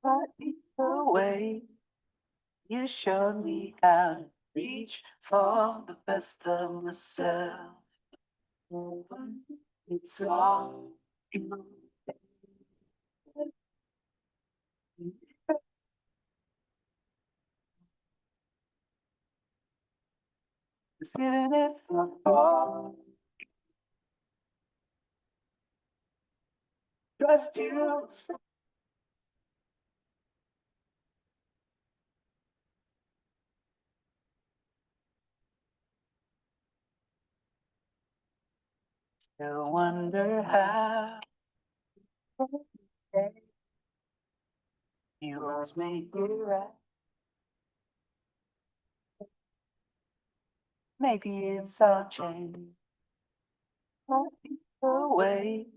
the way you showed me how to reach for the best of myself. It's all you. Even if I fall, trust you. Still wonder how you always make it right. Maybe it's all changed. The way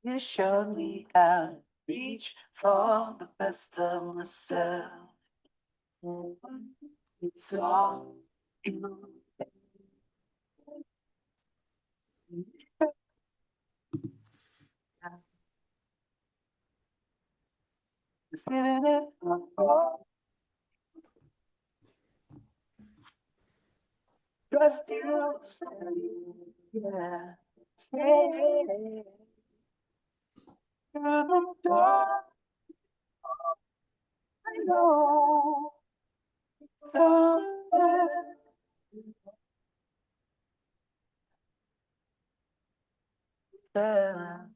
you showed me how to reach for the best of myself. It's all you. Even if I fall, trust you. Stay, yeah. Stay through the dark. I know somewhere there.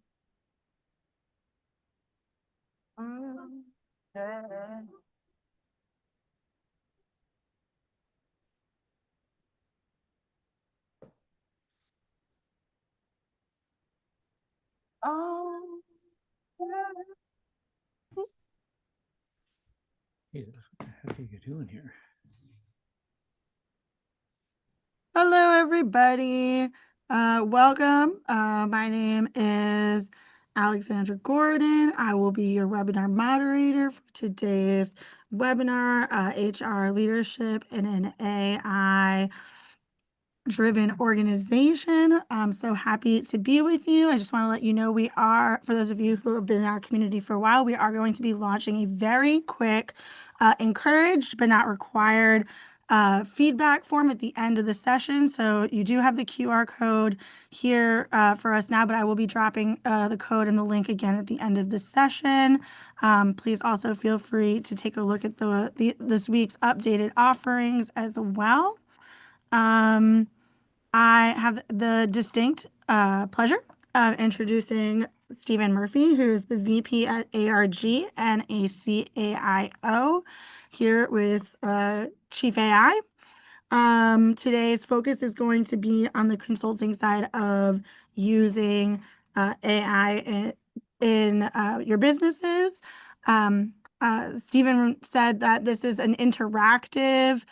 Yeah. Oh, Hey, what the heck are you doing here? Hello, everybody. Welcome. My name is Alexandra Gordon. I will be your webinar moderator for today's webinar, HR Leadership in an AI driven organization. I'm so happy to be with you. I just want to let you know we are, for those of you who have been in our community for a while, we are going to be launching a very quick, encouraged but not required feedback form at the end of the session. So you do have the QR code here for us now, but I will be dropping the code and the link again at the end of the session. Please also feel free to take a look at this week's updated offerings as well. I have the distinct pleasure of introducing Stephen Murphy, who is the VP at ARG and a CAIO here with Chief AI. Today's focus is going to be on the consulting side of using AI in your businesses. Stephen said that this is an interactive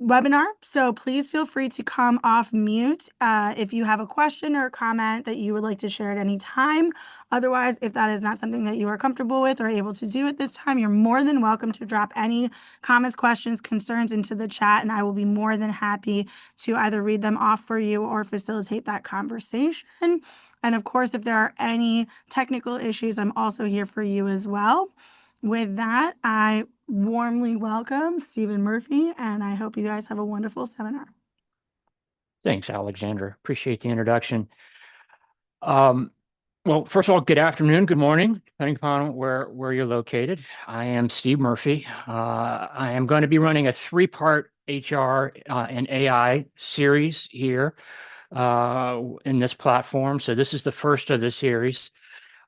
webinar, so please feel free to come off mute if you have a question or a comment that you would like to share at any time. Otherwise, if that is not something that you are comfortable with or able to do at this time, you're more than welcome to drop any comments, questions, concerns into the chat, and I will be more than happy to either read them off for you or facilitate that conversation. And of course, if there are any technical issues, I'm also here for you as well. With that, I warmly welcome Stephen Murphy, and I hope you guys have a wonderful seminar. Thanks, Alexandra. Appreciate the introduction. Well, first of all, good afternoon, good morning, depending upon where you're located. I am Steve Murphy. I am going to be running a 3-part HR and AI series here in this platform. So this is the first of the series.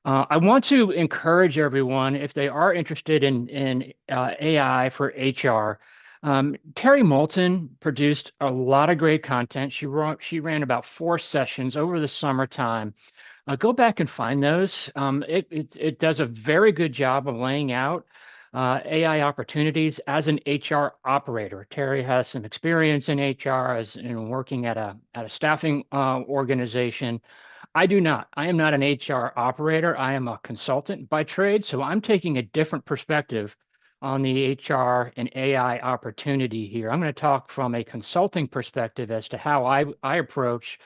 I want to encourage everyone, if they are interested in AI for HR. Terry Moulton produced a lot of great content. She ran about 4 sessions over the summertime. Go back and find those. It does a very good job of laying out AI opportunities as an HR operator. Terry has some experience in HR as in working at a staffing organization. I do not. I am not an HR operator. I am a consultant by trade. So I'm taking a different perspective on the HR and AI opportunity here. I'm going to talk from a consulting perspective as to how I approach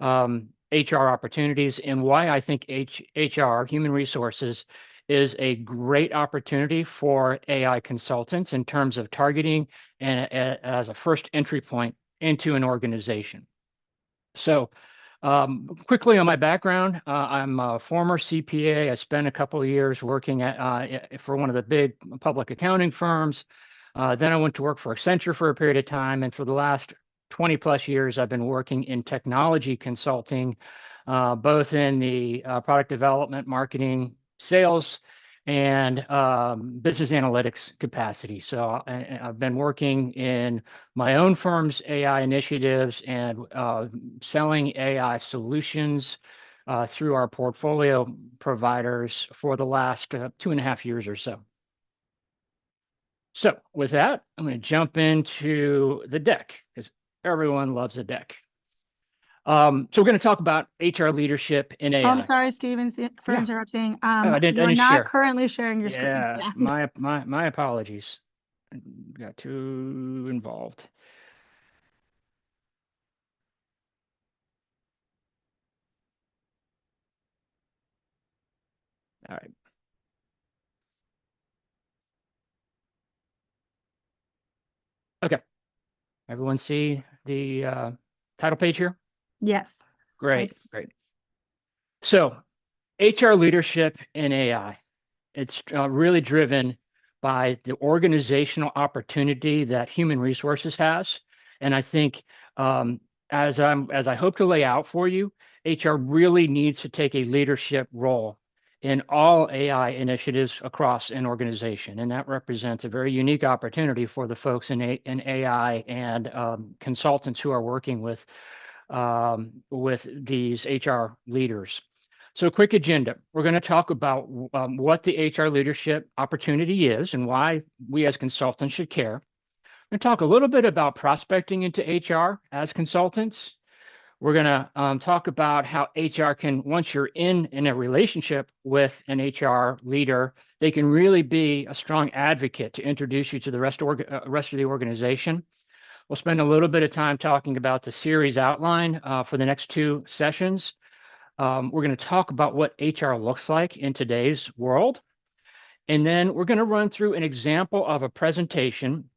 HR opportunities and why I think HR, human resources, is a great opportunity for AI consultants in terms of targeting and as a first entry point into an organization. So quickly on my background, I'm a former CPA. I spent a couple of years working for one of the big public accounting firms. Then I went to work for Accenture for a period of time. And for the last 20 plus years, I've been working in technology consulting, both in the product development, marketing, sales, and business analytics capacity. So I've been working in my own firm's AI initiatives and selling AI solutions through our portfolio providers for the last 2.5 years or so. So with that, I'm going to jump into the deck because everyone loves a deck. So we're going to talk about HR leadership in AI. I'm sorry, Steven, for interrupting. I You're didn't not share. currently sharing your screen. Yeah, my apologies. Got too involved. All right. Okay. Everyone see the title page here? Yes. Great. So HR leadership in AI. It's really driven by the organizational opportunity that human resources has. And I think as I hope to lay out for you, HR really needs to take a leadership role in all AI initiatives across an organization. And that represents a very unique opportunity for the folks in AI and consultants who are working with these HR leaders. So quick agenda. We're going to talk about what the HR leadership opportunity is and why we as consultants should care. We're going to talk a little bit about prospecting into HR as consultants. We're going to talk about how HR can, once you're in a relationship with an HR leader, they can really be a strong advocate to introduce you to the rest of the organization. We'll spend a little bit of time talking about the series outline for the next 2 sessions. We're going to talk about what HR looks like in today's world. And then we're going to run through an example of a presentation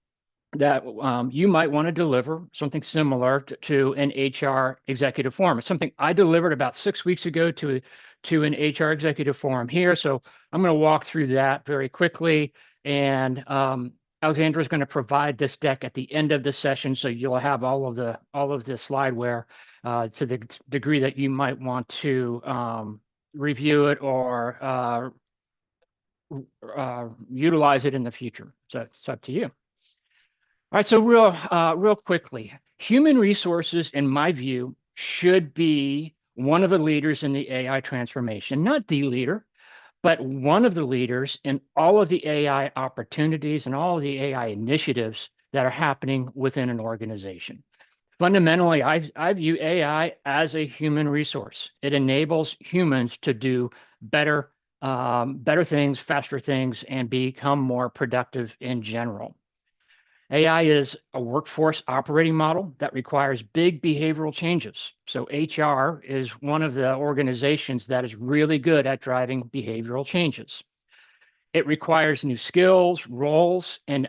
that you might want to deliver, something similar to an HR executive forum. It's something I delivered about 6 weeks ago to an HR executive forum here. So I'm going to walk through that very quickly. And Alexandra is going to provide this deck at the end of the session, so you'll have all of the slideware to the degree that you might want to review it or utilize it in the future. So it's up to you. All right, so real quickly, human resources, in my view, should be one of the leaders in the AI transformation, not the leader, but one of the leaders in all of the AI opportunities and all of the AI initiatives that are happening within an organization. Fundamentally, I view AI as a human resource. It enables humans to do better things, faster things, and become more productive in general. AI is a workforce operating model that requires big behavioral changes. So HR is one of the organizations that is really good at driving behavioral changes. It requires new skills, roles, and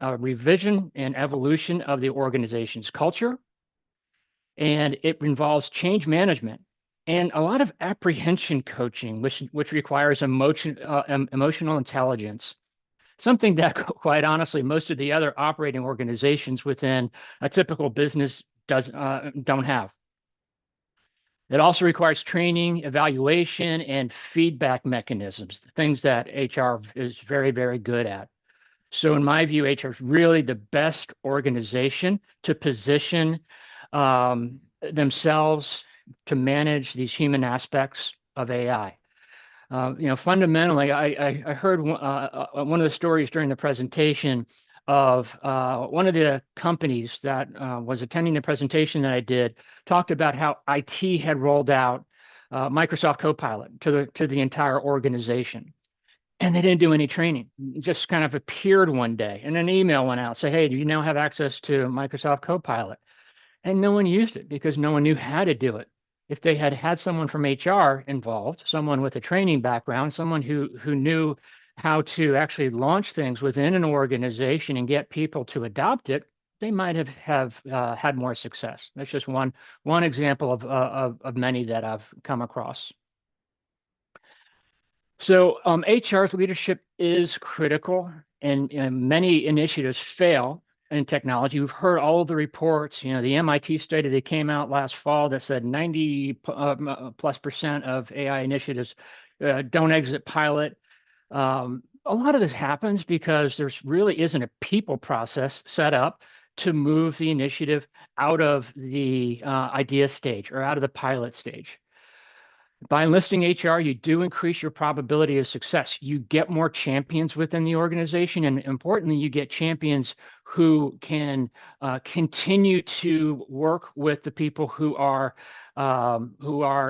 a revision and evolution of the organization's culture. And it involves change management and a lot of apprehension coaching, which requires emotional intelligence. Something that, quite honestly, most of the other operating organizations within a typical business don't have. It also requires training, evaluation, and feedback mechanisms, things that HR is very, very good at. So in my view, HR is really the best organization to position themselves to manage these human aspects of AI. Fundamentally, I heard one of the stories during the presentation of one of the companies that was attending the presentation that I did, talked about how IT had rolled out Microsoft Copilot to the entire organization. And they didn't do any training. It just kind of appeared one day. And an email went out, say, hey, do you now have access to Microsoft Copilot? And no one used it because no one knew how to do it. if they had had someone from HR involved, someone with a training background, someone who knew how to actually launch things within an organization and get people to adopt it, they might have had more success. That's just one example of many that I've come across. So HR's leadership is critical, and many initiatives fail in technology. We've heard all of the reports. You know, the MIT study that came out last fall that said 90+% of AI initiatives don't exit pilot. A lot of this happens because there's really isn't a people process set up to move the initiative out of the idea stage or out of the pilot stage. By enlisting HR, you do increase your probability of success. You get more champions within the organization, and importantly, you get champions who can continue to work with the people who are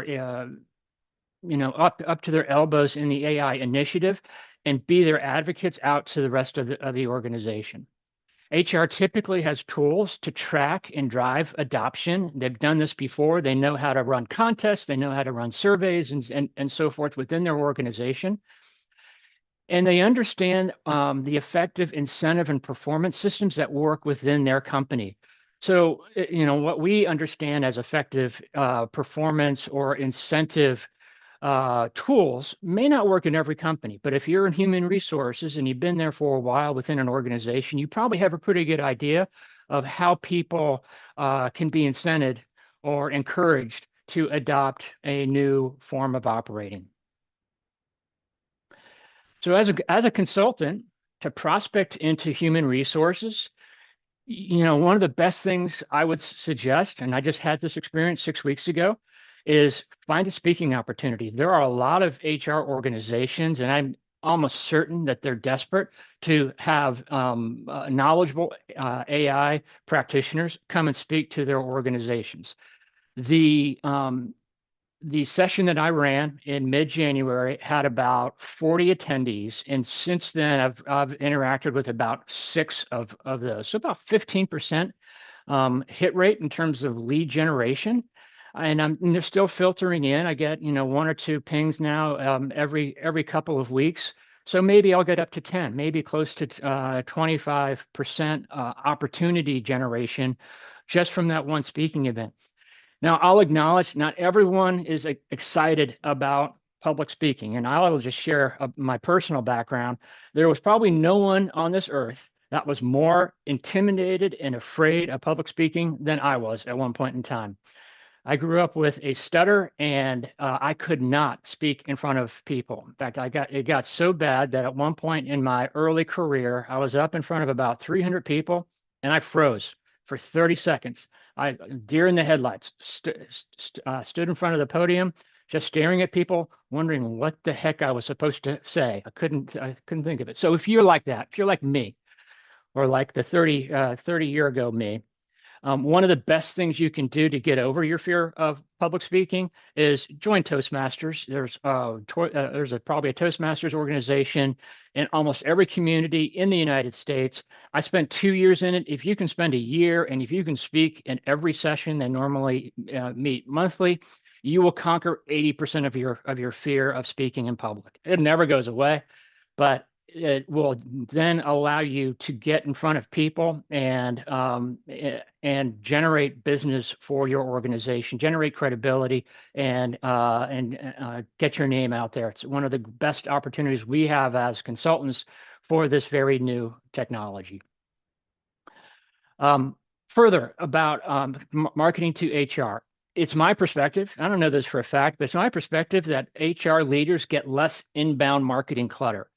you know, up to their elbows in the AI initiative, and be their advocates out to the rest of the organization. HR typically has tools to track and drive adoption. They've done this before. They know how to run contests. They know how to run surveys and so forth within their organization. And they understand the effective incentive and performance systems that work within their company. So, you know, what we understand as effective performance or incentive tools may not work in every company, but if you're in human resources and you've been there for a while within an organization, you probably have a pretty good idea of how people can be incented or encouraged to adopt a new form of operating. So as a consultant, to prospect into human resources, you know, one of the best things I would suggest, and I just had this experience 6 weeks ago, is find a speaking opportunity. There are a lot of HR organizations, and I'm almost certain that they're desperate to have knowledgeable AI practitioners come and speak to their organizations. The session that I ran in mid-January had about 40 attendees, and since then I've interacted with about 6 of those, so about 15% hit rate in terms of lead generation. And they're still filtering in. I get, you know, 1 or 2 pings now every couple of weeks. So maybe I'll get up to 10, maybe close to 25% opportunity generation just from that one speaking event. Now, I'll acknowledge not everyone is excited about public speaking, and I'll just share my personal background. There was probably no one on this earth that was more intimidated and afraid of public speaking than I was at one point in time. I grew up with a stutter, and I could not speak in front of people. In fact, it got so bad that at one point in my early career, I was up in front of about 300 people, and I froze for 30 seconds. Deer in the headlights, stood in front of the podium, just staring at people, wondering what the heck I was supposed to say. I couldn't think of it. So if you're like that, if you're like me, or like the 30 year ago me, one of the best things you can do to get over your fear of public speaking is join Toastmasters. There's probably a Toastmasters organization in almost every community in the United States. I spent 2 years in it. If you can spend a year and if you can speak in every session, they normally meet monthly, you will conquer 80% of your fear of speaking in public. It never goes away, but it will then allow you to get in front of people and generate business for your organization, generate credibility, and get your name out there. It's one of the best opportunities we have as consultants for this very new technology. Further about marketing to HR. It's my perspective, I don't know this for a fact, but it's my perspective that HR leaders get less inbound marketing clutter.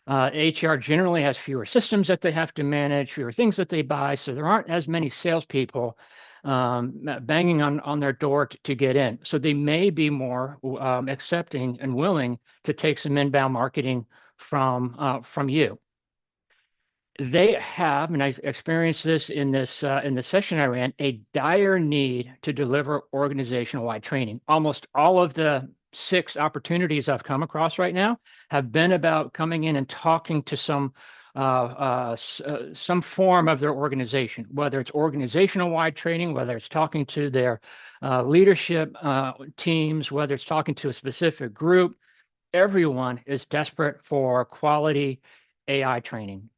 HR generally has fewer systems that they have to manage, fewer things that they buy, so there aren't as many salespeople banging on their door to get in. So they may be more accepting and willing to take some inbound marketing from you. They have, and I experienced this in the session I ran, a dire need to deliver organizational-wide training. Almost all of the 6 opportunities I've come across right now have been about coming in and talking to some some form of their organization, whether it's organizational-wide training, whether it's talking to their leadership teams, whether it's talking to a specific group. Everyone is desperate for quality AI training.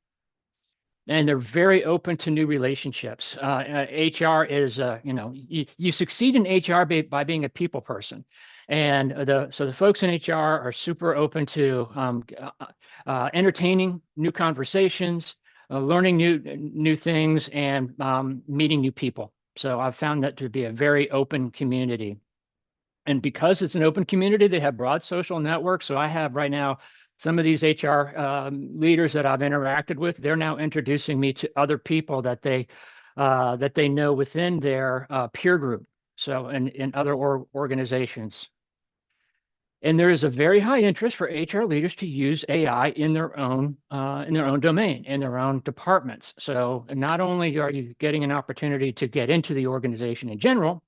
And they're very open to new relationships. HR is, you succeed in HR by being a people person. And so the folks in HR are super open to entertaining new conversations, learning new things, and meeting new people. So I've found that to be a very open community. And because it's an open community, they have broad social networks. So I have right now some of these HR leaders that I've interacted with. They're now introducing me to other people that they know within their peer group. So in other organizations. And there is a very high interest for HR leaders to use AI in their own domain, in their own departments. So not only are you getting an opportunity to get into the organization in general,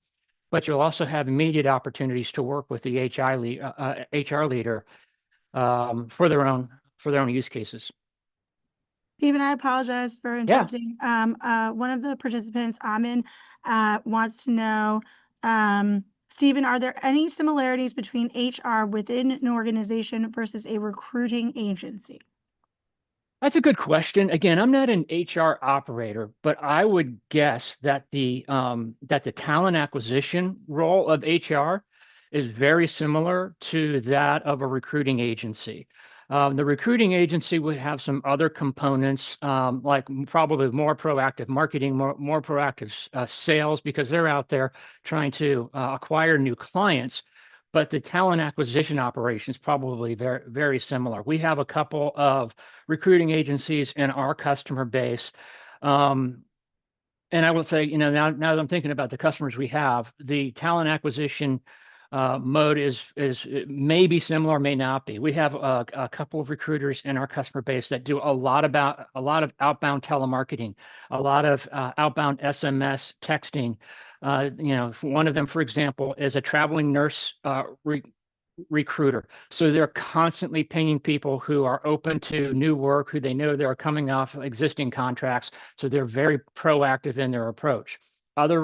but you'll also have immediate opportunities to work with the HR leader for their own use cases. Stephen, I apologize for Yeah. interrupting. One of the participants, Amin, wants to know, Stephen, are there any similarities between HR within an organization versus a recruiting agency? That's a good question. Again, I'm not an HR operator, but I would guess that the talent acquisition role of HR is very similar to that of a recruiting agency. The recruiting agency would have some other components, like probably more proactive marketing, more proactive sales, because they're out there trying to acquire new clients. But the talent acquisition operation is probably very, very similar. We have a couple of recruiting agencies in our customer base. And I will say, now that I'm thinking about the customers we have, the talent acquisition mode is may be similar, may not be. We have a couple of recruiters in our customer base that do a lot of outbound telemarketing, a lot of outbound SMS texting. One of them, for example, is a traveling nurse recruiter. So they're constantly pinging people who are open to new work, who they know they're coming off existing contracts. So they're very proactive in their approach. Other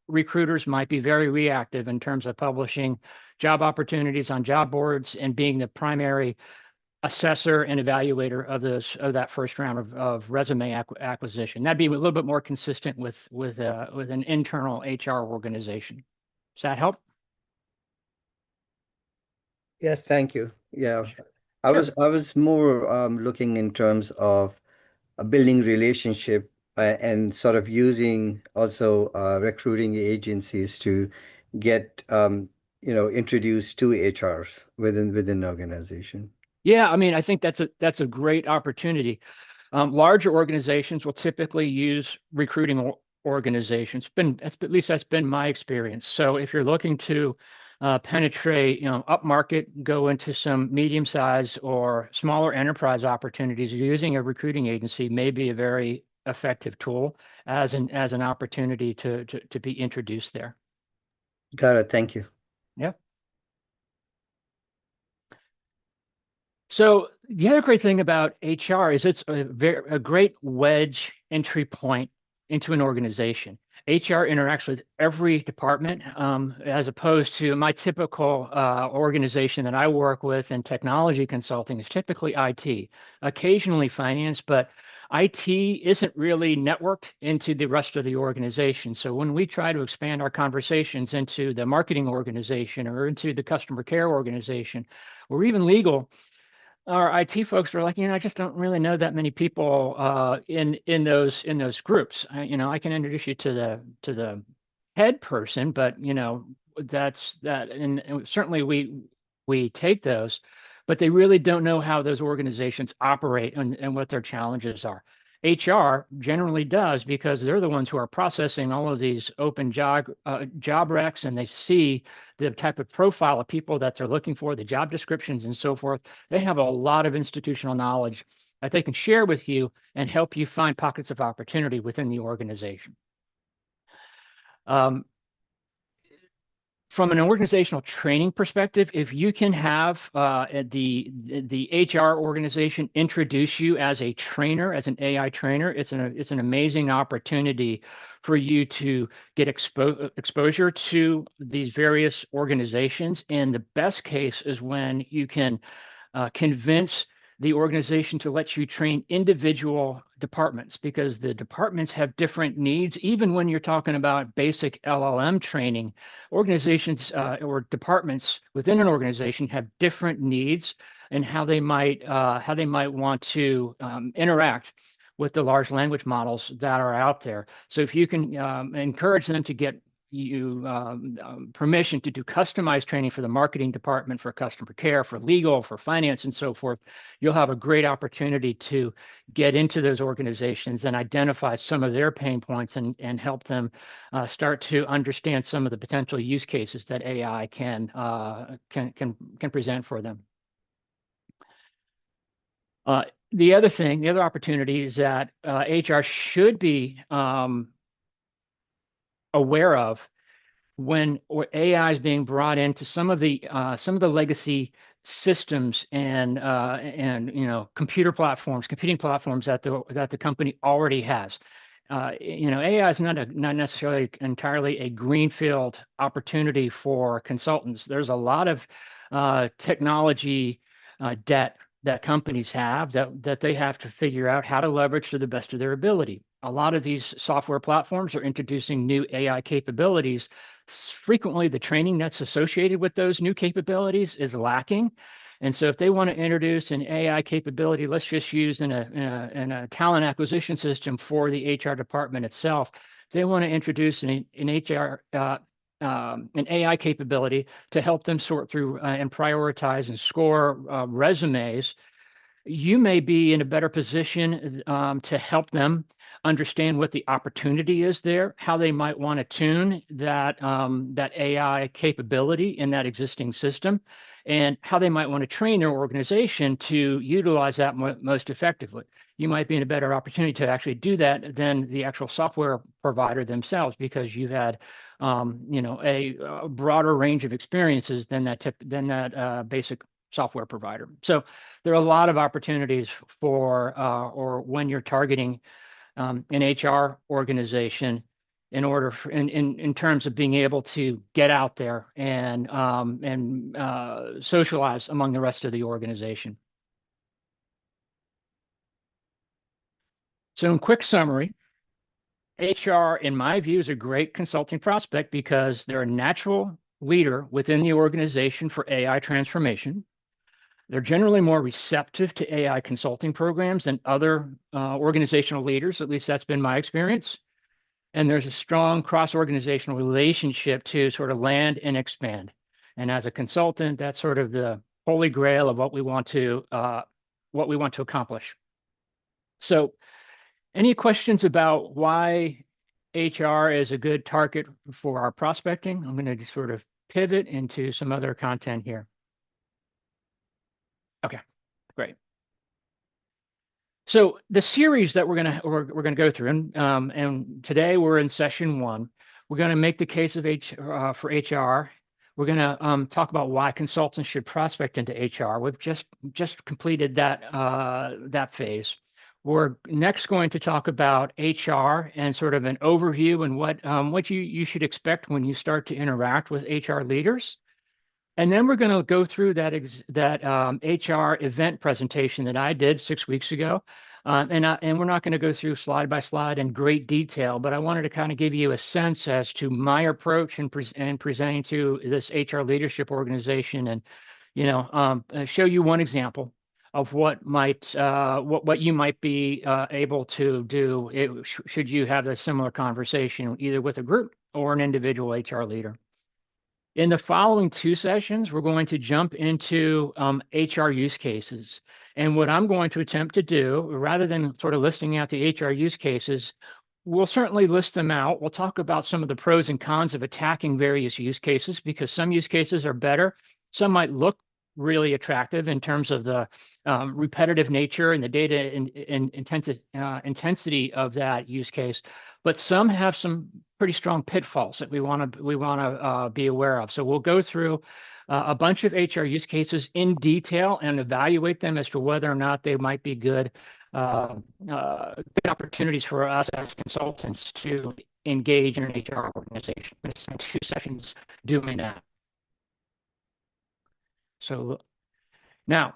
recruiters might be very reactive in terms of publishing job opportunities on job boards and being the primary assessor and evaluator of that first round of resume acquisition. That'd be a little bit more consistent with an internal HR organization. Does that help? Yes, thank you. Yeah, Sure. I was more looking in terms of building relationship and sort of using also recruiting agencies to get introduced to HRs within the organization. Yeah, I mean, I think that's a great opportunity. Larger organizations will typically use recruiting organizations. At least that's been my experience. So if you're looking to penetrate, upmarket, go into some medium-sized or smaller enterprise opportunities, using a recruiting agency may be a very effective tool as an opportunity to be introduced there. Got it. Thank you. Yeah. So the other great thing about HR is it's a great wedge entry point into an organization. HR interacts with every department, as opposed to my typical organization that I work with in technology consulting is typically IT, occasionally finance, but IT isn't really networked into the rest of the organization. So when we try to expand our conversations into the marketing organization or into the customer care organization or even legal, our IT folks are like, I just don't really know that many people in those groups. I can introduce you to the head person, but that's that, and certainly we take those, but they really don't know how those organizations operate and what their challenges are. HR generally does because they're the ones who are processing all of these open job recs, and they see the type of profile of people that they're looking for, the job descriptions and so forth. They have a lot of institutional knowledge that they can share with you and help you find pockets of opportunity within the organization. from an organizational training perspective, if you can have the HR organization introduce you as a trainer, as an AI trainer, it's an amazing opportunity for you to get exposure to these various organizations. And the best case is when you can convince the organization to let you train individual departments, because the departments have different needs. Even when you're talking about basic LLM training, organizations or departments within an organization have different needs and how they might want to interact with the large language models that are out there. So if you can encourage them to get you permission to do customized training for the marketing department, for customer care, for legal, for finance, and so forth, you'll have a great opportunity to get into those organizations and identify some of their pain points and help them start to understand some of the potential use cases that AI can present for them. The other opportunity is that HR should be aware of when AI is being brought into some of the legacy systems and computing platforms that the company already has. AI is not necessarily entirely a greenfield opportunity for consultants. There's a lot of technology debt that companies have that they have to figure out how to leverage to the best of their ability. A lot of these software platforms are introducing new AI capabilities. Frequently, the training that's associated with those new capabilities is lacking. And so if they want to introduce an AI capability, let's just use in a talent acquisition system for the HR department itself, they want to introduce an AI capability to help them sort through and prioritize and score resumes. You may be in a better position to help them understand what the opportunity is there, how they might want to tune that AI capability in that existing system, and how they might want to train their organization to utilize that most effectively. You might be in a better opportunity to actually do that than the actual software provider themselves, because you've had a broader range of experiences than that basic software provider. So there are a lot of opportunities for or when you're targeting an HR organization in terms of being able to get out there and socialize among the rest of the organization. So in quick summary, HR, in my view, is a great consulting prospect because they're a natural leader within the organization for AI transformation. They're generally more receptive to AI consulting programs than other organizational leaders. At least that's been my experience. And there's a strong cross-organizational relationship to sort of land and expand. And as a consultant, that's sort of the holy grail of what we want to accomplish. So, any questions about why HR is a good target for our prospecting? I'm going to just sort of pivot into some other content here. Okay, great. So the series that we're gonna go through, and today we're in session 1. We're gonna make the case of for HR. We're gonna talk about why consultants should prospect into HR. We've just completed that phase. We're next going to talk about HR and sort of an overview and what you should expect when you start to interact with HR leaders. And then we're going to go through that HR event presentation that I did 6 weeks ago. And we're not going to go through slide by slide in great detail, but I wanted to kind of give you a sense as to my approach in presenting to this HR leadership organization, and show you one example of what you might be able to do should you have a similar conversation either with a group or an individual HR leader. In the following 2 sessions, we're going to jump into HR use cases. And what I'm going to attempt to do, rather than sort of listing out the HR use cases, we'll certainly list them out. We'll talk about some of the pros and cons of attacking various use cases, because some use cases are better. Some might look really attractive in terms of the repetitive nature and the data intensity of that use case. But some have some pretty strong pitfalls that we want to be aware of. So we'll go through a bunch of HR use cases in detail and evaluate them as to whether or not they might be good opportunities for us as consultants to engage in an HR organization. We spent 2 sessions doing that. So now,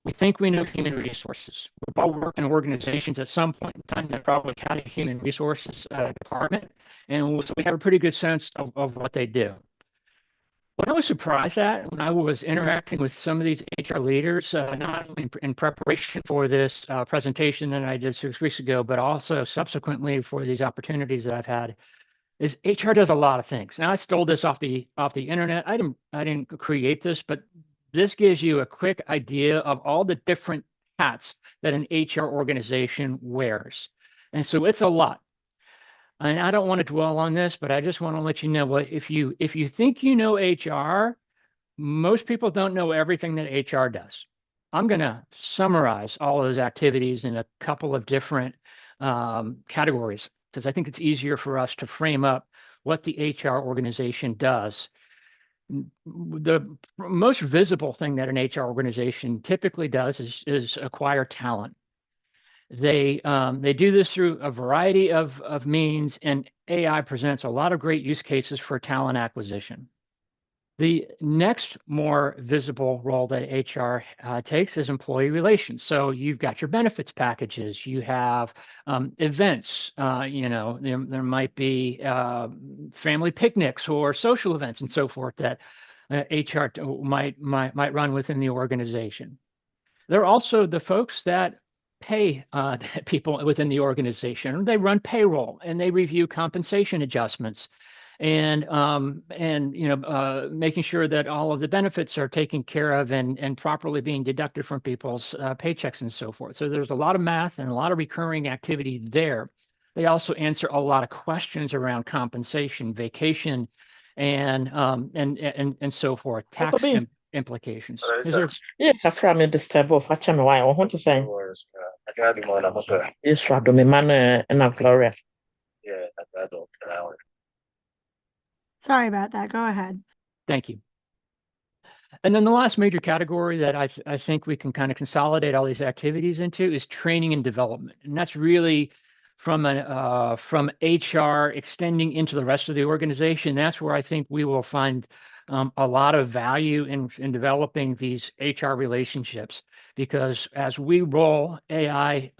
we think we know human resources. We've all worked in organizations at some point in time that probably had a human resources department, and so we have a pretty good sense of what they do. What I was surprised at when I was interacting with some of these HR leaders, not only in preparation for this presentation that I did 6 weeks ago, but also subsequently for these opportunities that I've had, is HR does a lot of things. Now I stole this off the internet. I didn't create this, but this gives you a quick idea of all the different hats that an HR organization wears. And so it's a lot. And I don't want to dwell on this, but I just want to let you know what if you think you know HR, most people don't know everything that HR does. I'm going to summarize all of those activities in a couple of different categories, because I think it's easier for us to frame up what the HR organization does. The most visible thing that an HR organization typically does is acquire talent. They do this through a variety of means, and AI presents a lot of great use cases for talent acquisition. The next more visible role that HR takes is employee relations. So you've got your benefits packages, you have events, there might be family picnics or social events and so forth that HR might run within the organization. They're also the folks that pay people within the organization. They run payroll and they review compensation adjustments and making sure that all of the benefits are taken care of and properly being deducted from people's paychecks and so forth. So there's a lot of math and a lot of recurring activity there. They also answer a lot of questions around compensation, vacation, and so forth, tax implications. Yeah, kafra me disturb of acha me why want to say. Yes, do me man and Gloria. Sorry about that. Go ahead. Thank you. And then the last major category that I think we can kind of consolidate all these activities into is training and development. And that's really from HR extending into the rest of the organization. That's where I think we will find a lot of value in developing these HR relationships, because as we roll AI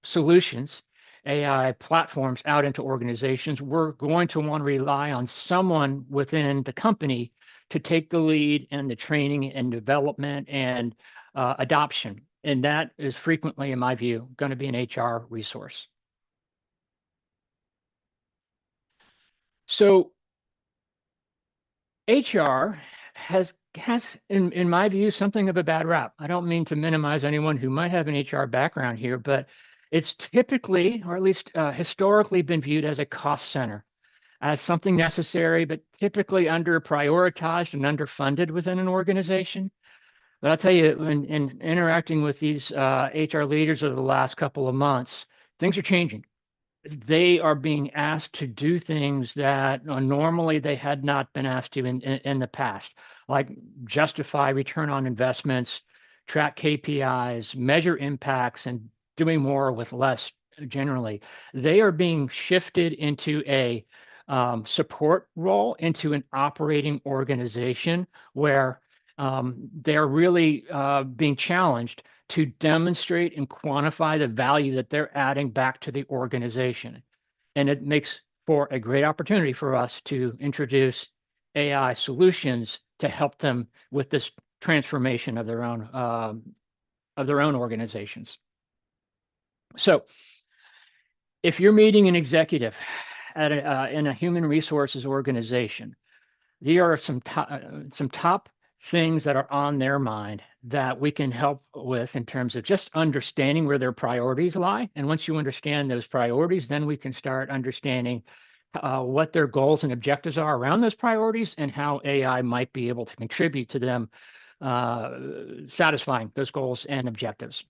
solutions, AI platforms out into organizations, we're going to want to rely on someone within the company to take the lead in the training and development and adoption. And that is frequently, in my view, going to be an HR resource. So HR has in my view, something of a bad rap. I don't mean to minimize anyone who might have an HR background here, but it's typically, or at least historically, been viewed as a cost center, as something necessary, but typically under prioritized and underfunded within an organization. But I'll tell you, in interacting with these HR leaders over the last couple of months, things are changing. They are being asked to do things that normally they had not been asked to in the past, like justify return on investments, track KPIs, measure impacts, and doing more with less generally. They are being shifted into a support role, into an operating organization where they're really being challenged to demonstrate and quantify the value that they're adding back to the organization. And it makes for a great opportunity for us to introduce AI solutions to help them with this transformation of their own organizations. So if you're meeting an executive at in a human resources organization, there are some top things that are on their mind that we can help with in terms of just understanding where their priorities lie. And once you understand those priorities, then we can start understanding what their goals and objectives are around those priorities, and how AI might be able to contribute to them satisfying those goals and objectives.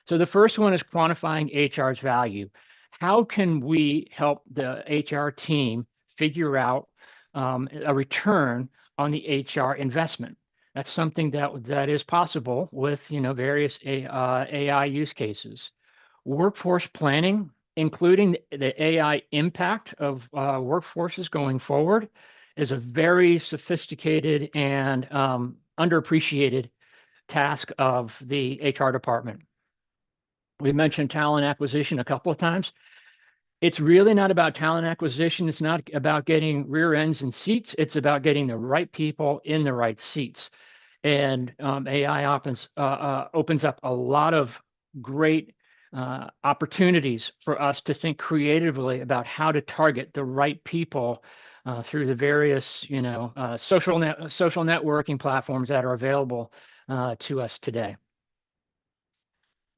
So the first one is quantifying HR's value. How can we help the HR team figure out a return on the HR investment? That's something that is possible with various AI use cases. Workforce planning, including the AI impact of workforces going forward, is a very sophisticated and underappreciated task of the HR department. We mentioned talent acquisition a couple of times. It's really not about talent acquisition. It's not about getting rear ends and seats. It's about getting the right people in the right seats. And AI opens up a lot of great opportunities for us to think creatively about how to target the right people through the various, social networking platforms that are available to us today.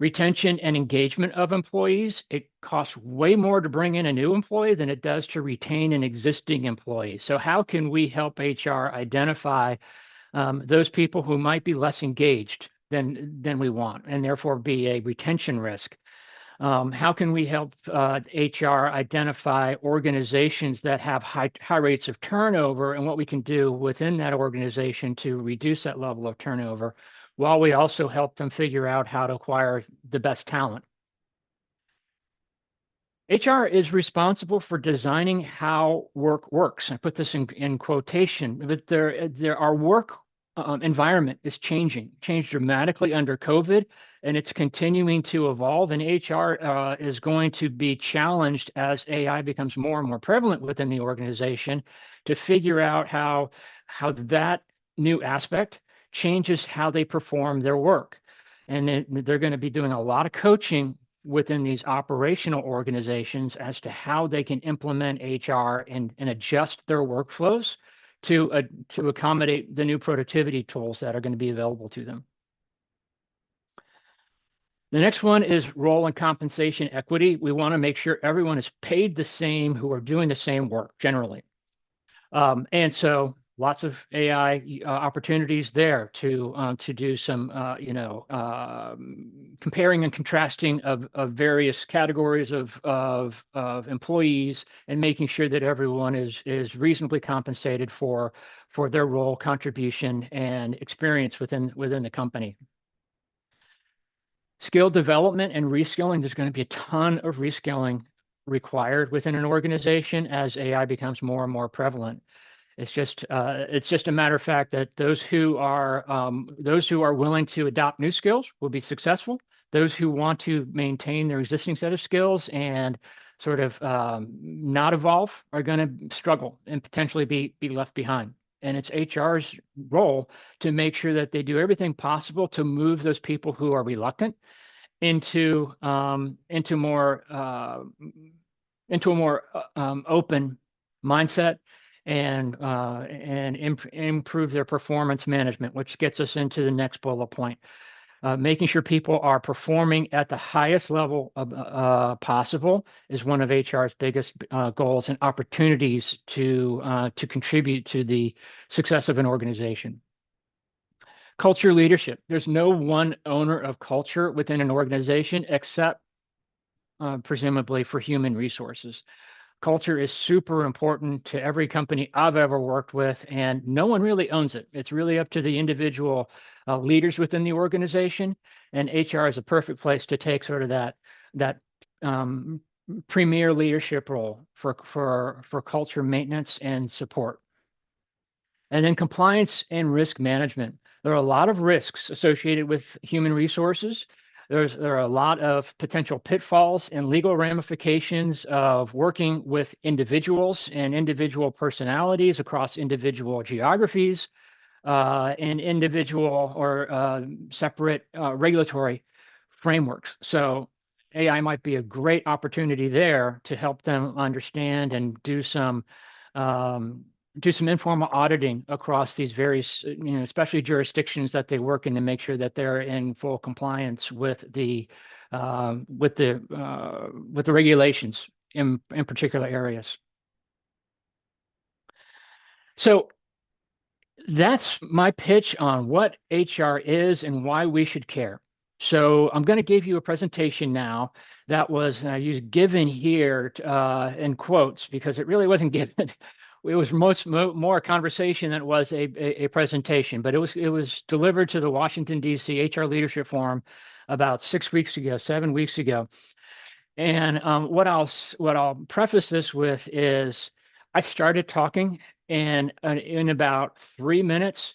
Retention and engagement of employees. It costs way more to bring in a new employee than it does to retain an existing employee. So how can we help HR identify those people who might be less engaged than we want, and therefore be a retention risk? How can we help HR identify organizations that have high rates of turnover, and what we can do within that organization to reduce that level of turnover, while we also help them figure out how to acquire the best talent? HR is responsible for designing how work works. I put this in quotation, but our work environment is changed dramatically under COVID, and it's continuing to evolve. And HR is going to be challenged as AI becomes more and more prevalent within the organization to figure out how that new aspect changes how they perform their work. And they're going to be doing a lot of coaching within these operational organizations as to how they can implement HR and adjust their workflows to accommodate the new productivity tools that are going to be available to them. The next one is role and compensation equity. We want to make sure everyone is paid the same who are doing the same work generally. And so lots of AI opportunities there to do some, comparing and contrasting of various categories of employees, and making sure that everyone is reasonably compensated for their role, contribution, and experience within the company. Skill development and reskilling. There's going to be a ton of reskilling required within an organization as AI becomes more and more prevalent. It's just a matter of fact that those who are willing to adopt new skills will be successful. Those who want to maintain their existing set of skills and sort of not evolve are going to struggle and potentially be left behind. And it's HR's role to make sure that they do everything possible to move those people who are reluctant into a more open mindset, and improve their performance management, which gets us into the next bullet point. Making sure people are performing at the highest level possible is one of HR's biggest goals and opportunities to contribute to the success of an organization. Culture leadership. There's no one owner of culture within an organization except presumably for human resources. Culture is super important to every company I've ever worked with, and no one really owns it. It's really up to the individual leaders within the organization, and HR is a perfect place to take sort of that premier leadership role for culture maintenance and support. And then compliance and risk management. There are a lot of risks associated with human resources. There are a lot of potential pitfalls and legal ramifications of working with individuals and individual personalities across individual geographies and individual or separate regulatory frameworks. So AI might be a great opportunity there to help them understand and do some informal auditing across these various, especially jurisdictions that they work in, to make sure that they're in full compliance with the regulations in particular areas. So that's my pitch on what HR is and why we should care. So I'm going to give you a presentation now that was given here in quotes because it really wasn't given. It was more a conversation than it was a presentation, but it was delivered to the Washington, D.C. HR Leadership Forum about 7 weeks ago. And what I'll preface this with is I started talking, and in about 3 minutes,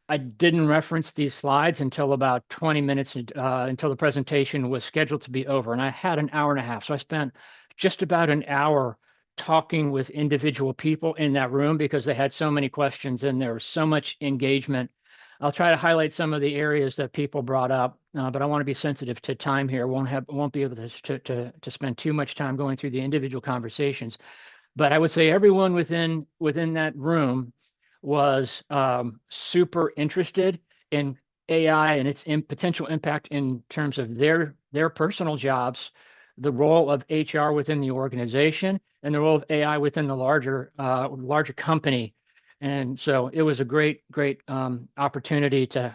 I didn't reference these slides until about 20 minutes until the presentation was scheduled to be over. And I had an hour and a half. So I spent just about an hour talking with individual people in that room because they had so many questions and there was so much engagement. I'll try to highlight some of the areas that people brought up, but I want to be sensitive to time here. Won't be able to spend too much time going through the individual conversations. But I would say everyone within that room was super interested in AI and its potential impact in terms of their personal jobs, the role of HR within the organization, and the role of AI within the larger company. And so it was a great opportunity to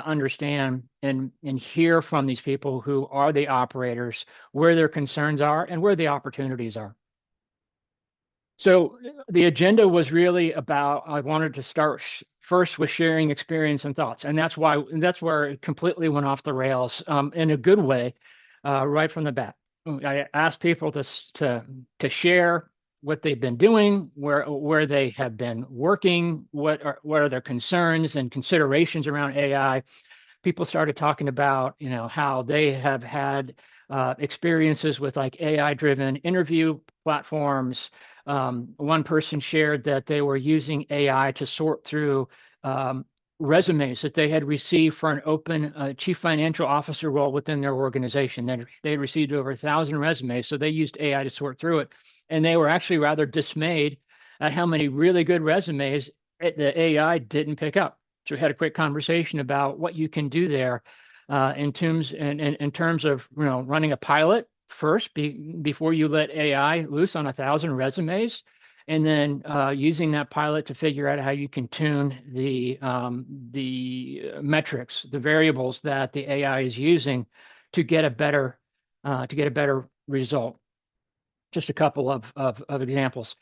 understand and hear from these people who are the operators, where their concerns are and where the opportunities are. So the agenda was really about, I wanted to start first with sharing experience and thoughts. And that's where it completely went off the rails in a good way right from the bat. I asked people to share what they've been doing, where they have been working, what are their concerns and considerations around AI. People started talking about, how they have had experiences with like AI-driven interview platforms. One person shared that they were using AI to sort through resumes that they had received for an open chief financial officer role within their organization. They received over 1,000 resumes, so they used AI to sort through it. And they were actually rather dismayed at how many really good resumes the AI didn't pick up. So we had a quick conversation about what you can do there in terms of running a pilot first before you let AI loose on 1,000 resumes, and then using that pilot to figure out how you can tune the metrics, the variables that the AI is using to get a better result. Just a couple of examples.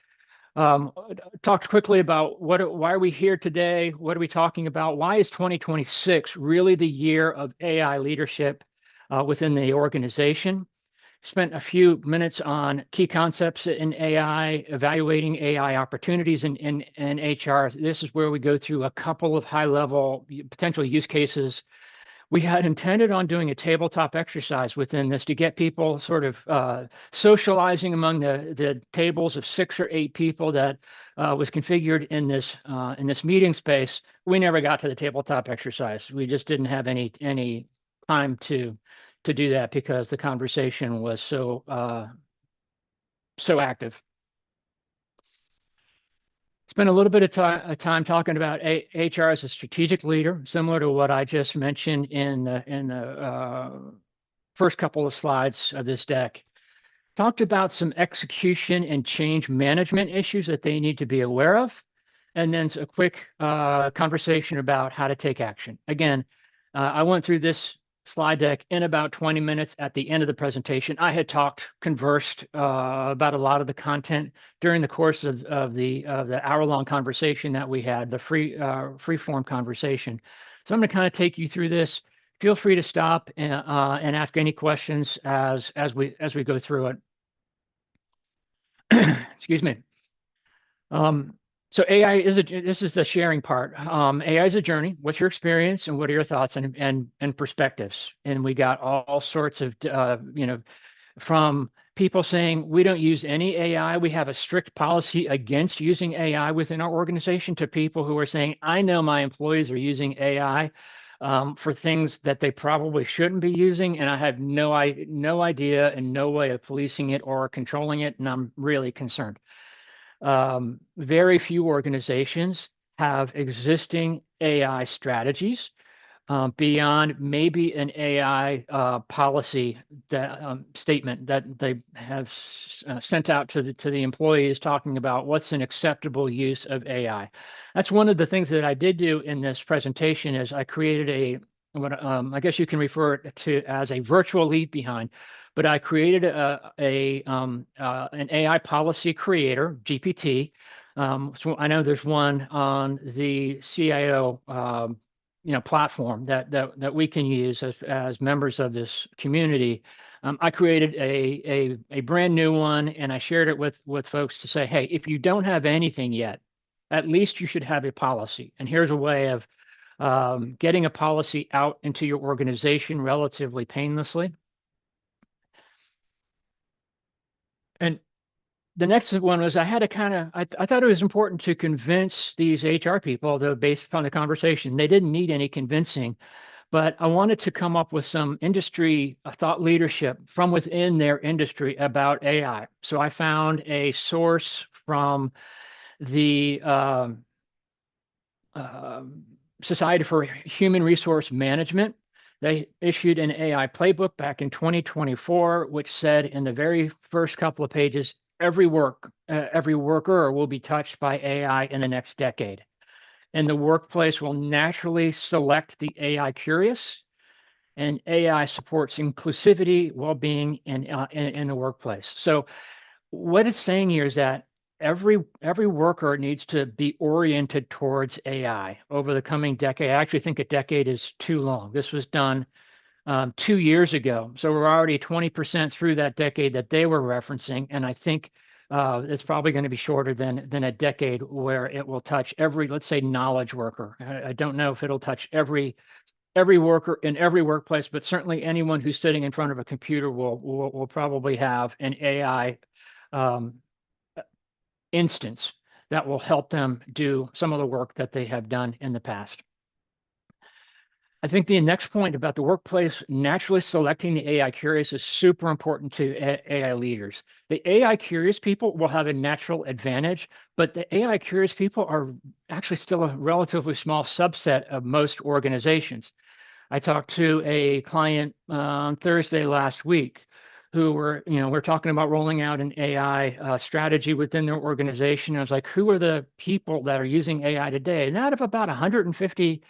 Talked quickly about why are we here today? What are we talking about? Why is 2026 really the year of AI leadership within the organization? Spent a few minutes on key concepts in AI, evaluating AI opportunities in HR. This is where we go through a couple of high-level potential use cases. We had intended on doing a tabletop exercise within this to get people sort of socializing among the tables of 6 or 8 people that was configured in this meeting space. We never got to the tabletop exercise. We just didn't have any time to do that because the conversation was so active. Spend a little bit of time talking about HR as a strategic leader, similar to what I just mentioned in the first couple of slides of this deck. Talked about some execution and change management issues that they need to be aware of, and then a quick conversation about how to take action. Again, I went through this slide deck in about 20 minutes at the end of the presentation. I had conversed about a lot of the content during the course of the hour-long conversation that we had, the free form conversation. So I'm going to kind of take you through this. Feel free to stop and ask any questions as we go through it. Excuse me. So AI this is the sharing part. AI is a journey. What's your experience and what are your thoughts and perspectives? And we got all sorts of, from people saying we don't use any AI. We have a strict policy against using AI within our organization, to people who are saying, I know my employees are using AI for things that they probably shouldn't be using, and I have no idea and no way of policing it or controlling it, and I'm really concerned. Very few organizations have existing AI strategies. beyond maybe an AI policy that, statement that they have sent out to the employees talking about what's an acceptable use of AI. That's one of the things that I did do in this presentation is I created what I guess you can refer it to as a virtual leave behind, but I created an AI policy creator, GPT. So I know there's one on the CIO platform that we can use as members of this community. I created a brand new one, and I shared it with folks to say, hey, if you don't have anything yet, at least you should have a policy. And here's a way of getting a policy out into your organization relatively painlessly. And the next one was I had to I thought it was important to convince these HR people, although based upon the conversation, they didn't need any convincing, but I wanted to come up with some industry thought leadership from within their industry about AI. So I found a source from the Society for Human Resource Management. They issued an AI playbook back in 2024, which said in the very first couple of pages, every worker will be touched by AI in the next decade. And the workplace will naturally select the AI curious, and AI supports inclusivity, well-being in the workplace. So what it's saying here is that every worker needs to be oriented towards AI over the coming decade. I actually think a decade is too long. This was done 2 years ago. So we're already 20% through that decade that they were referencing. And I think it's probably going to be shorter than a decade where it will touch every, let's say, knowledge worker. I don't know if it'll touch every worker in every workplace, but certainly anyone who's sitting in front of a computer will probably have an AI instance that will help them do some of the work that they have done in the past. I think the next point about the workplace naturally selecting the AI curious is super important to AI leaders. The AI curious people will have a natural advantage, but the AI curious people are actually still a relatively small subset of most organizations. I talked to a client on Thursday last week who we're talking about rolling out an AI strategy within their organization. I was like, who are the people that are using AI today? And out of about 150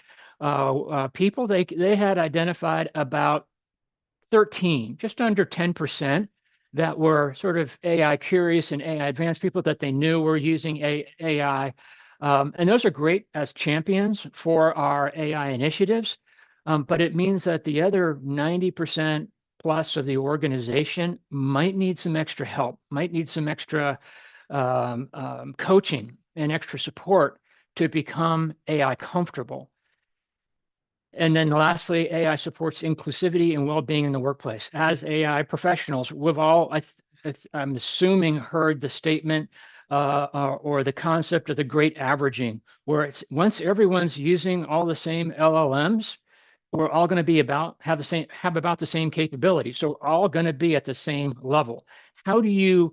people, they had identified about 13, just under 10%, that were sort of AI curious and AI advanced people that they knew were using AI. And those are great as champions for our AI initiatives. But it means that the other 90% plus of the organization might need some extra help, might need some extra coaching and extra support to become AI comfortable. And then lastly, AI supports inclusivity and well-being in the workplace. As AI professionals, we've all, I'm assuming, heard the statement or the concept of the great averaging, where it's once everyone's using all the same LLMs, we're all going to be have about the same capability. So we're all going to be at the same level. How do you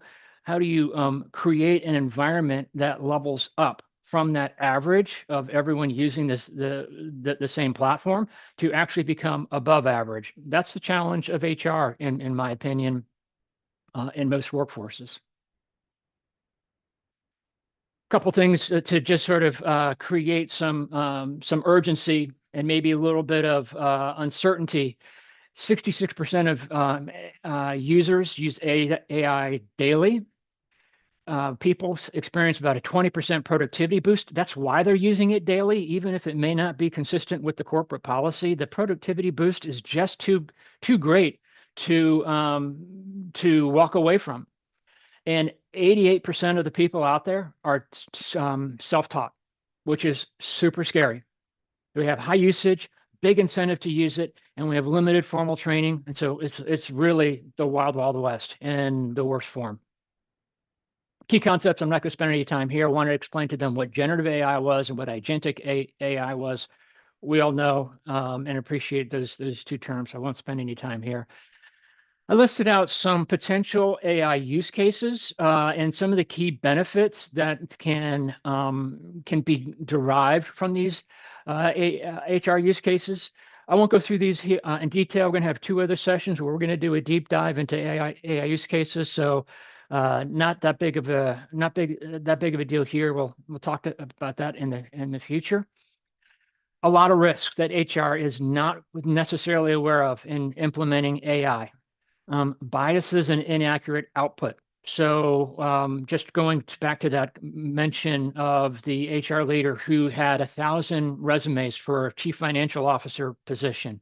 create an environment that levels up from that average of everyone using the same platform to actually become above average? That's the challenge of HR, in my opinion, in most workforces. Couple things to just sort of create some urgency and maybe a little bit of uncertainty. 66% of users use AI daily. People experience about a 20% productivity boost. That's why they're using it daily, even if it may not be consistent with the corporate policy. The productivity boost is just too great to walk away from. And 88% of the people out there are self-taught, which is super scary. We have high usage, big incentive to use it, and we have limited formal training. And so it's really the wild, wild west in the worst form. Key concepts, I'm not going to spend any time here. I wanted to explain to them what generative AI was and what agentic AI was. We all know and appreciate those two terms. I won't spend any time here. I listed out some potential AI use cases and some of the key benefits that can be derived from these HR use cases. I won't go through these here in detail. We're going to have 2 other sessions where we're going to do a deep dive into AI use cases. So not that big of a deal here. We'll talk about that in the future. A lot of risks that HR is not necessarily aware of in implementing AI. Biases and inaccurate output. So just going back to that mention of the HR leader who had 1,000 resumes for a chief financial officer position,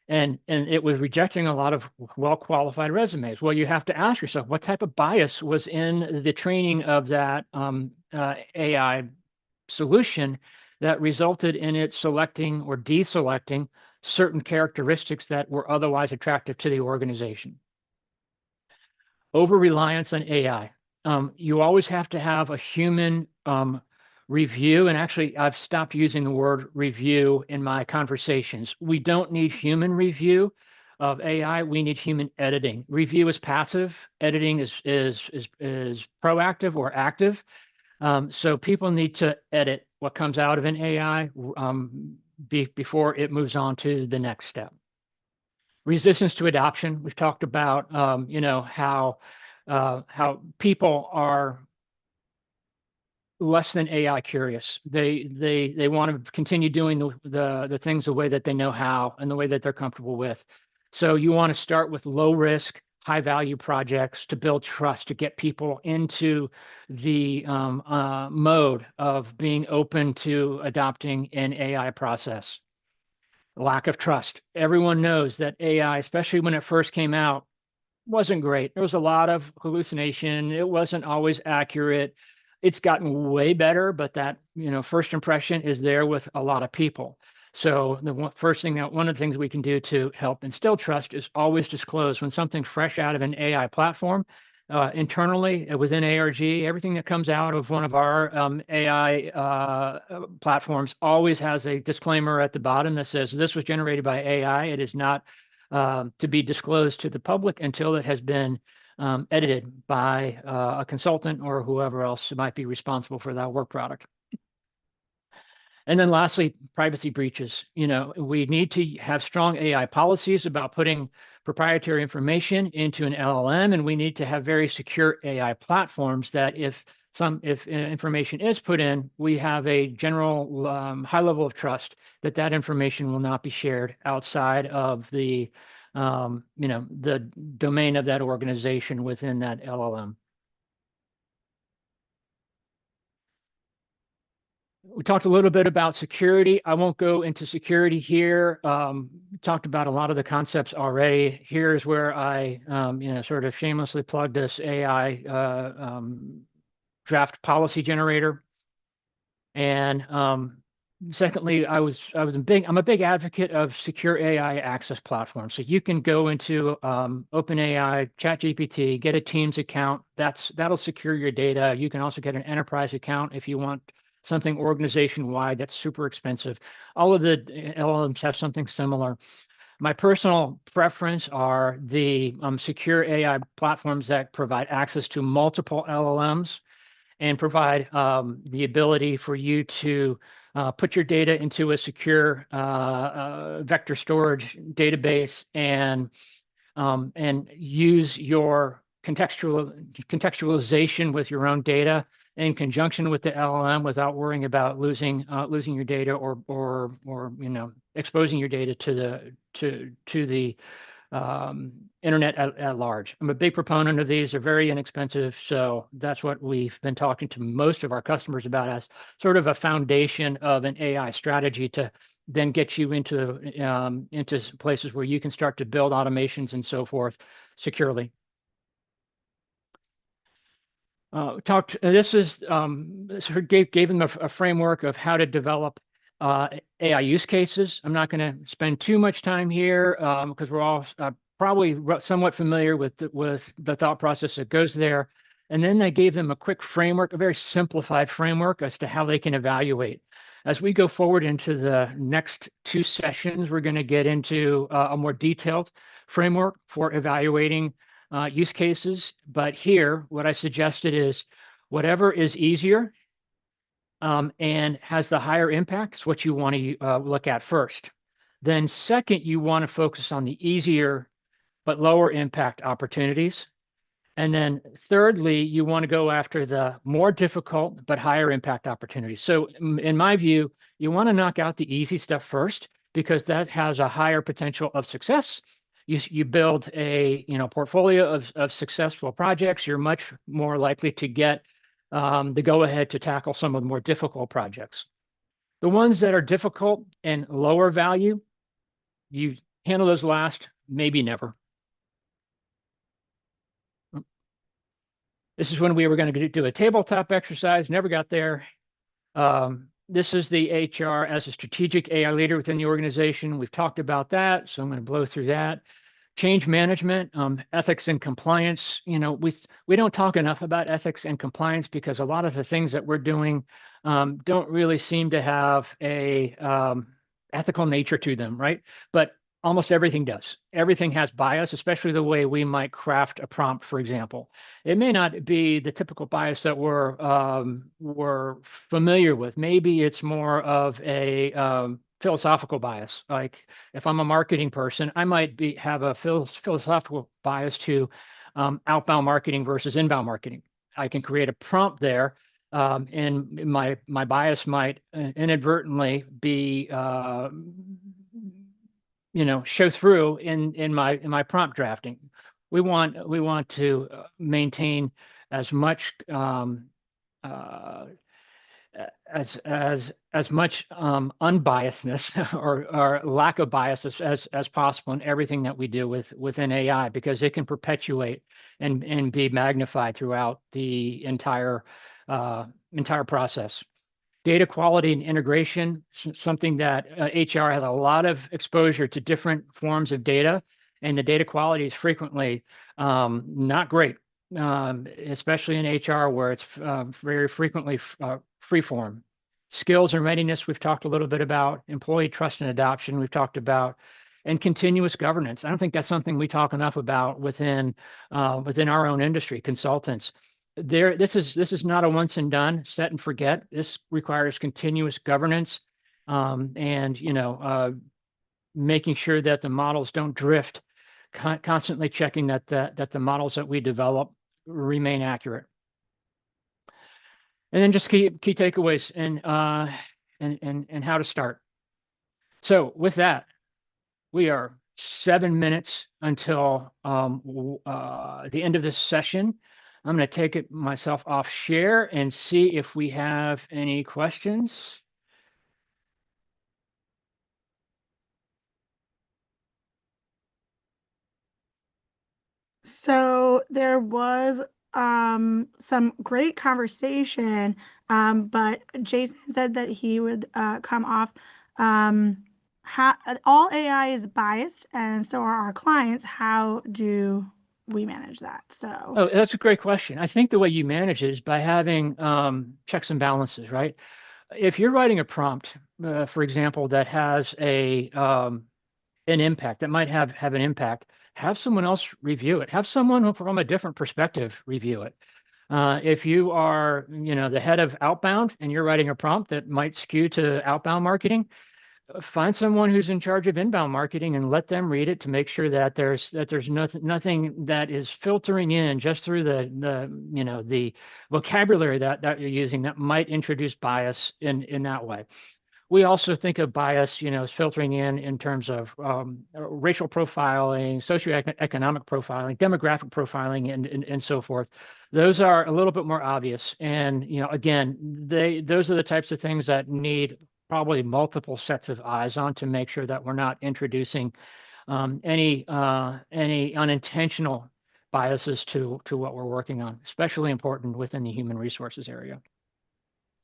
and it was rejecting a lot of well-qualified resumes. Well, you have to ask yourself, what type of bias was in the training of that AI solution that resulted in it selecting or deselecting certain characteristics that were otherwise attractive to the organization. Over-reliance on AI. You always have to have a human review, and actually I've stopped using the word review in my conversations. We don't need human review of AI, we need human editing. Review is passive, editing is proactive or active. So people need to edit what comes out of an AI before it moves on to the next step. Resistance to adoption. We've talked about, how people are less than AI curious. They want to continue doing the things the way that they know how and the way that they're comfortable with. So you want to start with low risk, high value projects to build trust, to get people into the mode of being open to adopting an AI process. Lack of trust. Everyone knows that AI, especially when it first came out, wasn't great. There was a lot of hallucination. It wasn't always accurate. It's gotten way better, but that, first impression is there with a lot of people. So one of the things we can do to help instill trust is always disclose when something's fresh out of an AI platform. Internally within ARG, everything that comes out of one of our AI platforms always has a disclaimer at the bottom that says this was generated by AI. It is not to be disclosed to the public until it has been edited by a consultant or whoever else might be responsible for that work product. And then lastly, privacy breaches. We need to have strong AI policies about putting proprietary information into an LLM, and we need to have very secure AI platforms that if information is put in, we have a general high level of trust that information will not be shared outside of the domain of that organization within that LLM. We talked a little bit about security. I won't go into security here. Talked about a lot of the concepts already. Here's where I, sort of shamelessly plug this AI draft policy generator. And secondly, I'm a big advocate of secure AI access platforms. So you can go into OpenAI, ChatGPT, get a Teams account. That'll secure your data. You can also get an enterprise account if you want something organization-wide that's super expensive. All of the LLMs have something similar. My personal preference are the secure AI platforms that provide access to multiple LLMs and provide the ability for you to put your data into a secure vector storage database and use your contextualization with your own data in conjunction with the LLM without worrying about losing your data or exposing your data to the internet at large. I'm a big proponent of these. They're very inexpensive, so that's what we've been talking to most of our customers about as sort of a foundation of an AI strategy to then get you into places where you can start to build automations and so forth securely. This is sort of gave them a framework of how to develop AI use cases. I'm not going to spend too much time here because we're all probably somewhat familiar with the thought process that goes there. And then they gave them a quick framework, a very simplified framework as to how they can evaluate. As we go forward into the next 2 sessions, we're going to get into a more detailed framework for evaluating use cases. But here, what I suggested is whatever is easier and has the higher impact is what you want to look at first. Then second, you want to focus on the easier but lower impact opportunities. And then thirdly, you want to go after the more difficult but higher impact opportunities. So in my view, you want to knock out the easy stuff first because that has a higher potential of success. You build a portfolio of successful projects. You're much more likely to get the go ahead to tackle some of the more difficult projects. The ones that are difficult and lower value, you handle those last, maybe never. This is when we were going to do a tabletop exercise, never got there. This is the HR as a strategic AI leader within the organization. We've talked about that, so I'm going to blow through that. Change management, ethics and compliance. We don't talk enough about ethics and compliance because a lot of the things that we're doing don't really seem to have a ethical nature to them, right? But almost everything does. Everything has bias, especially the way we might craft a prompt, for example. It may not be the typical bias that we're familiar with. Maybe it's more of a philosophical bias. Like if I'm a marketing person, I might have a philosophical bias to outbound marketing versus inbound marketing. I can create a prompt there, and my bias might inadvertently be show through in my prompt drafting. We want to maintain as much as much unbiasedness or lack of bias as possible in everything that we do within AI, because it can perpetuate and be magnified throughout the entire process. Data quality and integration, something that HR has a lot of exposure to different forms of data, and the data quality is frequently not great, especially in HR where it's very frequently free-form. Skills and readiness, we've talked a little bit about. Employee trust and adoption, we've talked about. And continuous governance. I don't think that's something we talk enough about within our own industry, consultants. This is not a once and done, set and forget. This requires continuous governance, and making sure that the models don't drift, constantly checking that the models that we develop remain accurate. And then just key takeaways and how to start. So with that, we are 7 minutes until the end of this session. I'm going to take it myself off share and see if we have any questions. So there was some great conversation, but Jason said that he would come off. All AI is biased, and so are our clients. How do we manage that? Oh, that's a great question. I think the way you manage it is by having checks and balances, right? If you're writing a prompt, for example, that has an impact, that might have an impact, have someone else review it. Have someone from a different perspective review it. If you are, the head of outbound and you're writing a prompt that might skew to outbound marketing, find someone who's in charge of inbound marketing and let them read it to make sure that there's nothing that is filtering in just through the vocabulary that you're using that might introduce bias in that way. We also think of bias, as filtering in terms of racial profiling, socioeconomic profiling, demographic profiling, and so forth. Those are a little bit more obvious. And, again, those are the types of things that need probably multiple sets of eyes on to make sure that we're not introducing any unintentional biases to what we're working on, especially important within the human resources area.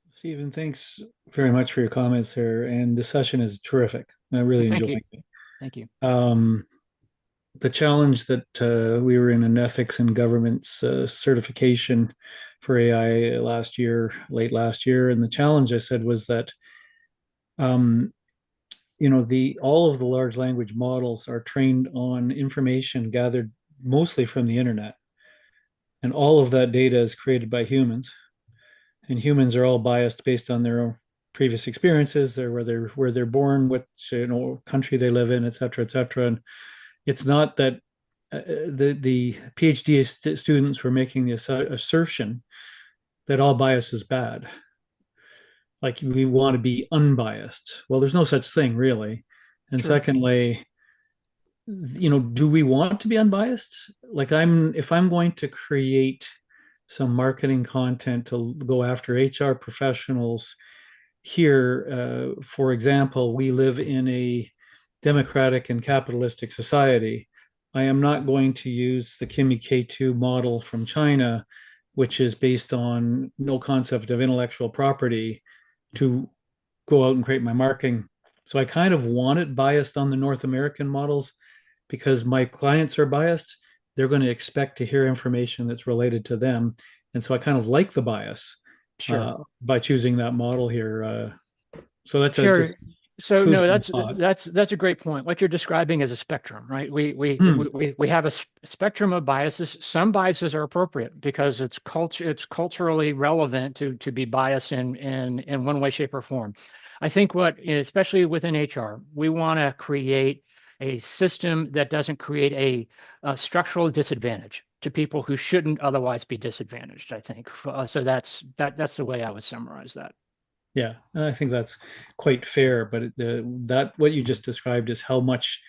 Stephen, thanks very much for your comments there. And the session is terrific. I really enjoyed it. Thank you. The challenge that we were in an ethics and governance certification for AI late last year. And the challenge I said was that, all of the large language models are trained on information gathered mostly from the internet. And all of that data is created by humans. And humans are all biased based on their own previous experiences, where they're born, which country they live in, et cetera, et cetera. And it's not that the PhD students were making the assertion that all bias is bad. Like we want to be unbiased. Well, there's no such thing really. And Sure. secondly, do we want to be unbiased? Like if I'm going to create some marketing content to go after HR professionals here, for example, we live in a democratic and capitalistic society. I am not going to use the Kimi K2 model from China, which is based on no concept of intellectual property, to go out and create my marketing. So I kind of want it biased on the North American models because my clients are biased. They're going to expect to hear information that's related to them. And so I kind of like the bias Sure. by choosing that model here. So that's Sure. just So food no, for that's thought. that's a great point. What you're describing is a spectrum, right? Hmm. We have a spectrum of biases. Some biases are appropriate because it's culturally relevant to be biased in one way, shape, or form. I think especially within HR, we want to create a system that doesn't create a structural disadvantage to people who shouldn't otherwise be disadvantaged, I think. So that's the way I would summarize that. Yeah, and I think that's quite fair. But that what you just described is how much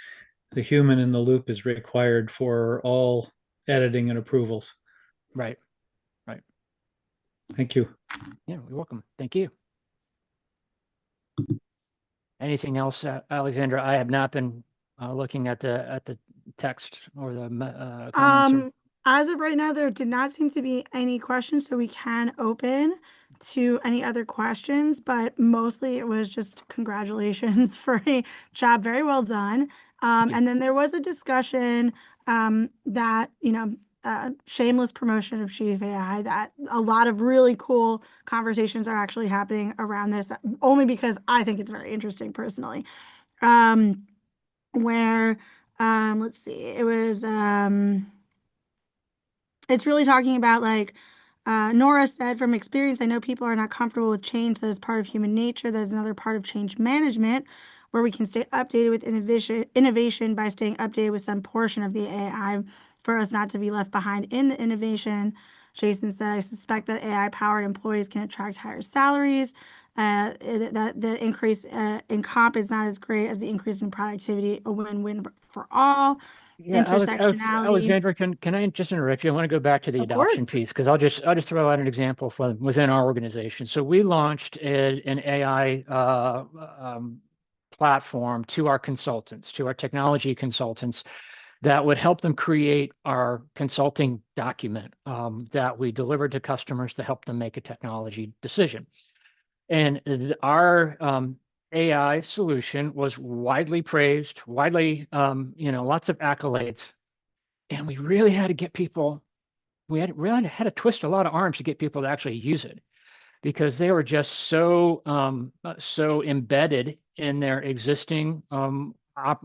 the human in the loop is required for all editing and approvals. Right. Right. Thank you. Yeah, you're welcome. Thank you. Anything else, Alexandra? I have not been looking at the text or the comments. As of right now, there did not seem to be any questions, so we can open to any other questions, but mostly it was just congratulations for a job very well done. Thank you. And then there was a discussion that, shameless promotion of Chief AI, that a lot of really cool conversations are actually happening around this, only because I think it's very interesting personally. Where, let's see, it's really talking about like Nora said, from experience, I know people are not comfortable with change. That is part of human nature. That is another part of change management, where we can stay updated with innovation by staying updated with some portion of the AI for us not to be left behind in the innovation. Jason said, I suspect that AI-powered employees can attract higher salaries. That the increase in comp is not as great as the increase in productivity, a win-win for all. Yeah, Intersectionality. Alexandra, can I just interrupt you? I want to go back to the Of adoption course. piece because I'll just throw out an example from within our organization. So we launched an AI platform to our consultants, to our technology consultants, that would help them create our consulting document that we delivered to customers to help them make a technology decision. And our AI solution was widely praised, lots of accolades. And we really had to get people, we had really had to twist a lot of arms to get people to actually use it because they were just so embedded in their existing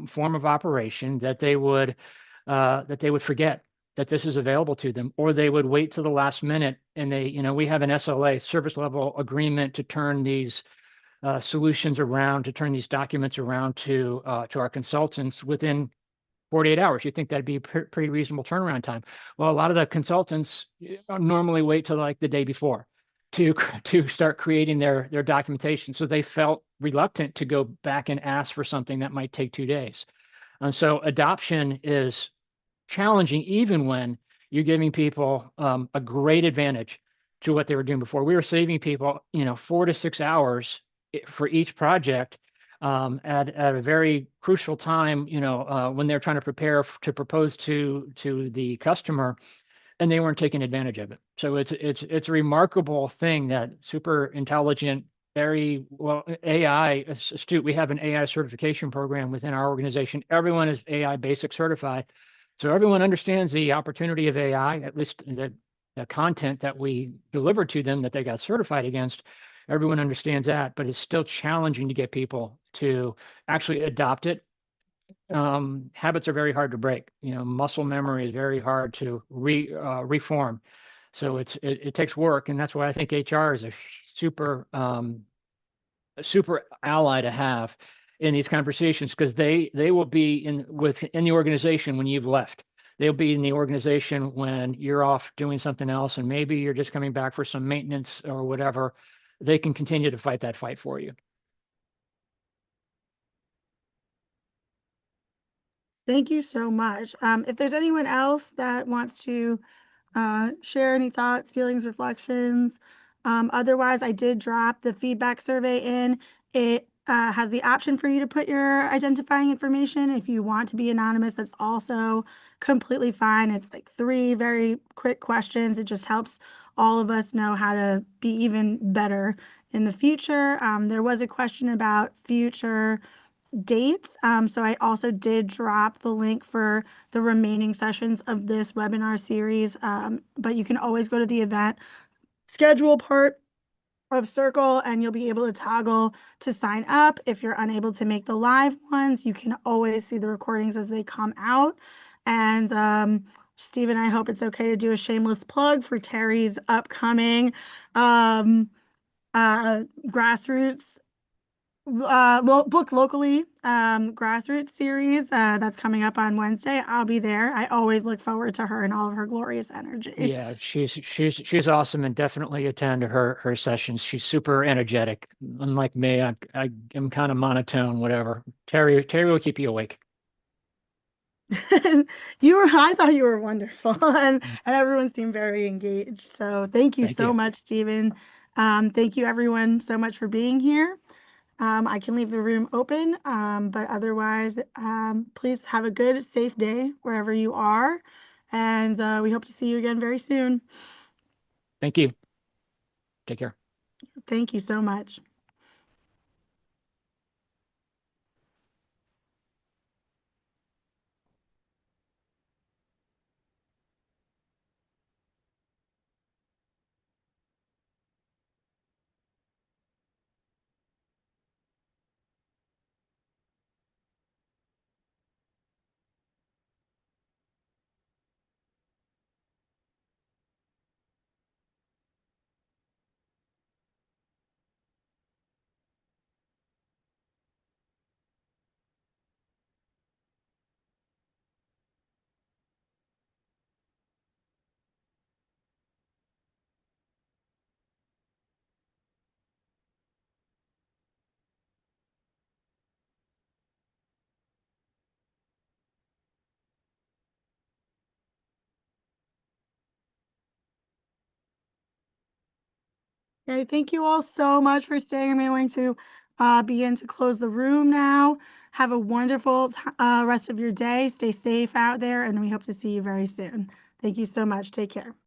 form of operation that they would forget that this is available to them, or they would wait till the last minute. And we have an SLA, service level agreement, to turn these solutions around, to turn these documents around to our consultants within 48 hours. You'd think that'd be a pretty reasonable turnaround time. Well, a lot of the consultants normally wait till like the day before to start creating their documentation. So they felt reluctant to go back and ask for something that might take 2 days. And so adoption is challenging even when you're giving people a great advantage to what they were doing before. We were saving people, 4 to 6 hours for each project at a very crucial time, when they're trying to prepare to propose to the customer, and they weren't taking advantage of it. So it's a remarkable thing that super intelligent, very well AI astute. We have an AI certification program within our organization. Everyone is AI basic certified. So everyone understands the opportunity of AI, at least the content that we delivered to them that they got certified against. Everyone understands that, but it's still challenging to get people to actually adopt it. Habits are very hard to break. Muscle memory is very hard to reform. So it takes work, and that's why I think HR is a super a super ally to have in these conversations, because they will be in the organization when you've left. They'll be in the organization when you're off doing something else, and maybe you're just coming back for some maintenance or whatever. They can continue to fight that fight for you. Thank you so much. If there's anyone else that wants to share any thoughts, feelings, reflections, otherwise, I did drop the feedback survey in. It has the option for you to put your identifying information. If you want to be anonymous, that's also completely fine. It's like 3 very quick questions. It just helps all of us know how to be even better in the future. There was a question about future dates. So I also did drop the link for the remaining sessions of this webinar series. But you can always go to the event schedule part of Circle and you'll be able to toggle to sign up. If you're unable to make the live ones, you can always see the recordings as they come out. And Stephen, I hope it's okay to do a shameless plug for Terry's upcoming grassroots book locally grassroots series that's coming up on Wednesday. I'll be there. I always look forward to her and all of her glorious energy. Yeah, she's awesome, and definitely attend her sessions. She's super energetic. Unlike me, I am kind of monotone, whatever. Terry will keep you awake. I thought you were wonderful, and everyone seemed very engaged. So thank you so much, Stephen. Thank you everyone so much for being here. I can leave the room open, but otherwise, please have a good, safe day wherever you are. And we hope to see you again very soon. Thank you. Take care. Thank you so much. Okay, thank you all so much for staying. I'm going to begin to close the room now. Have a wonderful rest of your day. Stay safe out there, and we hope to see you very soon. Thank you so much. Take care.